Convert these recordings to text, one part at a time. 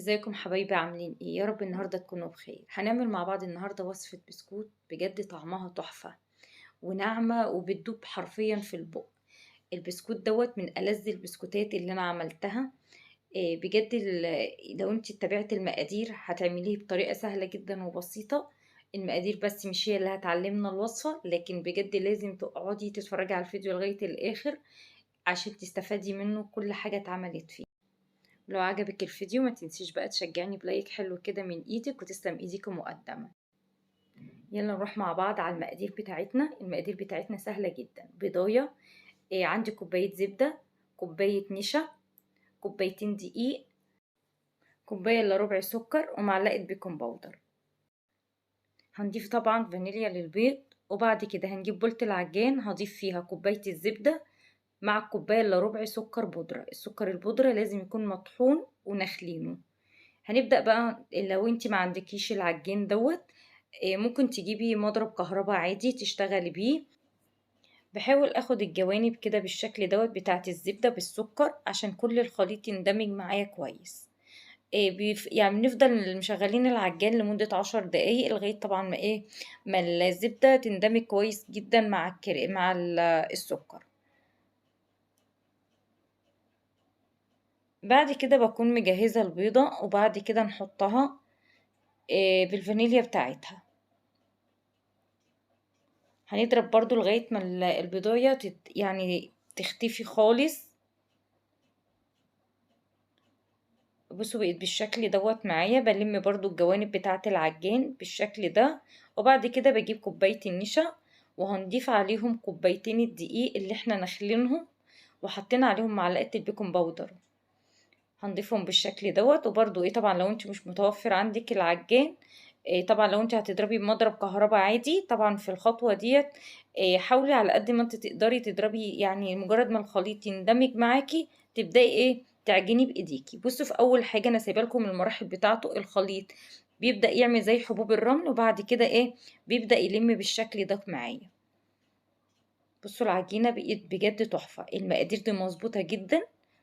ازيكم حبايبي عاملين ايه؟ يا رب النهارده تكونوا بخير. هنعمل مع بعض النهارده وصفة بسكوت بجد طعمها تحفة وناعمة وبتدوب حرفيا في البق. البسكوت دوت من ألذ البسكوتات اللي انا عملتها. بجد لو انت اتبعت المقادير هتعمليه بطريقة سهلة جدا وبسيطة. المقادير بس مش هي اللي هتعلمنا الوصفة، لكن بجد لازم تقعدي تتفرجي على الفيديو لغاية الآخر عشان تستفادي منه كل حاجة اتعملت فيه. لو عجبك الفيديو ما تنسيش بقى تشجعني بلايك حلو كده من ايدك، وتسلم ايديك مقدما. يلا نروح مع بعض على المقادير بتاعتنا. المقادير بتاعتنا سهلة جدا. بيضاية، عندي كوباية زبدة، كوباية نشا، كوبايتين دقيق، كوباية الا ربع سكر، ومعلقة بيكنج باودر. هنضيف طبعا فانيليا للبيض. وبعد كده هنجيب بولة العجان هضيف فيها كوباية الزبدة مع كوباية الا ربع سكر بودرة. السكر البودرة لازم يكون مطحون ونخلينه. هنبدأ بقى. لو انت ما عندكيش العجين دوت، ممكن تجيبي مضرب كهرباء عادي تشتغلي بيه. بحاول اخد الجوانب كده بالشكل دوت بتاعت الزبدة بالسكر عشان كل الخليط يندمج معايا كويس. يعني نفضل مشغلين العجان لمدة 10 دقايق لغاية طبعا ما الزبدة تندمج كويس جدا مع السكر. بعد كده بكون مجهزة البيضة، وبعد كده نحطها بالفانيليا بتاعتها. هنضرب برضو لغاية ما البضاية يعني تختفي خالص. بصوا بقيت بالشكل دوت معايا. بلم برضو الجوانب بتاعة العجين بالشكل ده. وبعد كده بجيب كوباية النشا وهنضيف عليهم كوبايتين الدقيق اللي احنا نخلينهم وحطينا عليهم معلقة البيكنج باودر. هنضيفهم بالشكل دوت. وبرضو طبعا لو انت مش متوفر عندك العجان، طبعا لو انت هتضربي بمضرب كهرباء عادي، طبعا في الخطوة ديت حاولي على قد ما انت تقدري تضربي، يعني مجرد ما الخليط يندمج معاكي تبداي تعجني بايديكي. بصوا في اول حاجة انا سايبه لكم المراحل بتاعته. الخليط بيبدأ يعمل زي حبوب الرمل، وبعد كده بيبدأ يلم بالشكل ده معايا. بصوا العجينة بقت بجد تحفة. المقادير دي مظبوطة جدا،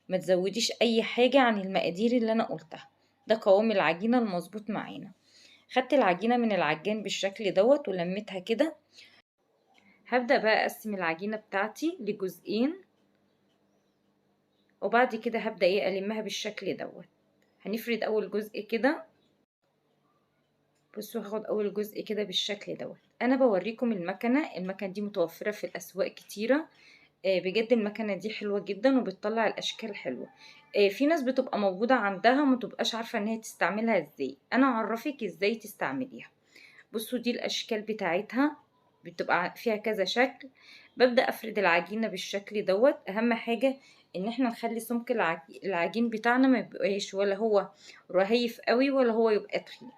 ما تزوديش اي حاجة عن المقادير اللي انا قلتها. ده قوام العجينة المظبوط معانا. خدت العجينة من العجان بالشكل دوت ولميتها كده. هبدأ بقى اقسم العجينة بتاعتي لجزئين، وبعد كده هبدأ ألمها بالشكل دوت. هنفرد اول جزء كده. بصوا هاخد اول جزء كده بالشكل دوت. انا بوريكم المكنة دي متوفرة في الاسواق كتيرة. بجد المكنة دي حلوة جدا وبتطلع الاشكال حلوة. في ناس بتبقى موجودة عندها متبقاش عارفة ان هي تستعملها ازاي. انا اعرفك ازاي تستعمليها. بصوا دي الاشكال بتاعتها بتبقى فيها كذا شكل. ببدأ افرد العجينة بالشكل دوت. اهم حاجة ان احنا نخلي سمك العجين بتاعنا ما يبقاش ولا هو رهيف قوي ولا هو يبقى تخين.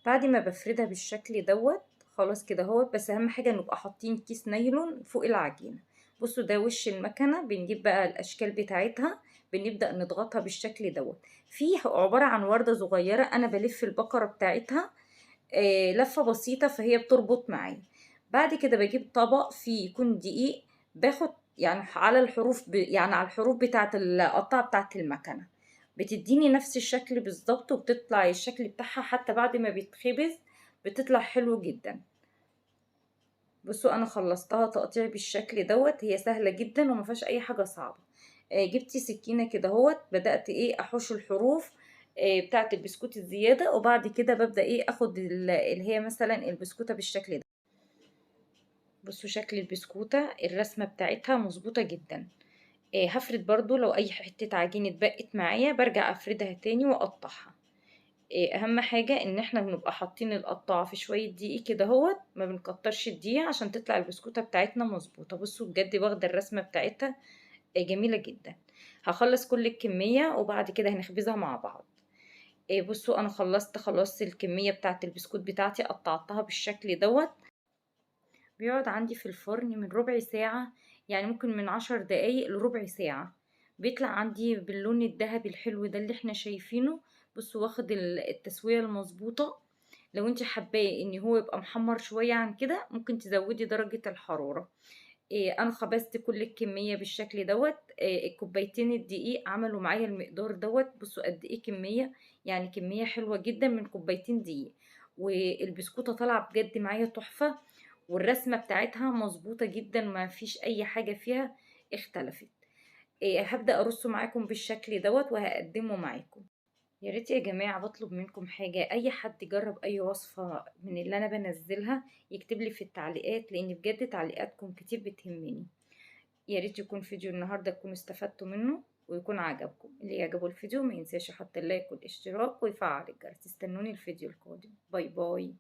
بعد ما بفردها بالشكل دوت خلاص كده هو. بس اهم حاجة نبقى حاطين كيس نايلون فوق العجينة. بصوا ده وش المكنة. بنجيب بقى الاشكال بتاعتها، بنبدأ نضغطها بالشكل دوت. في عبارة عن وردة صغيرة انا بلف البقرة بتاعتها لفة بسيطة فهي بتربط معايا. بعد كده بجيب طبق فيه يكون دقيق، باخد يعني على الحروف يعني على الحروف بتاعة القطعة بتاعة المكنة. بتديني نفس الشكل بالظبط، وبتطلع الشكل بتاعها حتى بعد ما بيتخبز بتطلع حلو جدا. بصوا انا خلصتها تقطيع بالشكل دوت. هي سهلة جدا وما فيهاش اي حاجة صعبة. جبتي سكينة كده هوت. بدأت احوش الحروف بتاعة البسكوت الزيادة. وبعد كده ببدأ اخد اللي هي مثلا البسكوتة بالشكل ده. بصوا شكل البسكوتة الرسمة بتاعتها مظبوطة جدا. هفرد برضو لو اي حتة عجينة اتبقت معايا برجع افردها تاني واقطعها. اهم حاجة ان احنا بنبقى حاطين القطاعة في شوية دقيق كده هوت. ما بنكترش الدقيق عشان تطلع البسكوتة بتاعتنا مظبوطة. بصوا بجد واخدة الرسمة بتاعتها جميلة جدا. هخلص كل الكمية وبعد كده هنخبزها مع بعض. بصوا انا خلصت الكمية بتاعت البسكوت بتاعتي قطعتها بالشكل دوت. بيقعد عندي في الفرن من ربع ساعة، يعني ممكن من 10 دقايق لربع ساعة. بيطلع عندي باللون الذهبي الحلو ده اللي احنا شايفينه. بصوا واخد التسوية المظبوطة. لو انت حباه ان هو يبقى محمر شوية عن كده ممكن تزودي درجة الحرارة. أنا خبزت كل الكمية بالشكل دوّة، الكوبايتين الدقيق عملوا معايا المقدار دوّة، بُصّوا قد إيه كمية، يعني كمية حلوة جدًا من كوبايتين دقيق، والبسكوتة طالعة بجد معايا تحفة، والرسمة بتاعتها مضبوطة جدًا ما فيش أي حاجة فيها اختلفت. هابدأ أرصه معاكم بالشكل دوّة وهاقدّمه معاكم. يا ريت يا جماعة باطلب منكم حاجة، أي حد جرب أي وصفة من اللي أنا بنزلها يكتب لي في التعليقات، لأن بجد تعليقاتكم كتير بتهمني. يا ريت يكون فيديو النهاردة تكونوا استفدتوا منه ويكون عجبكم. اللي يعجبه الفيديو ما ينساش يحط اللايك والاشتراك ويفعل الجرس. استنوني الفيديو القادم. باي باي.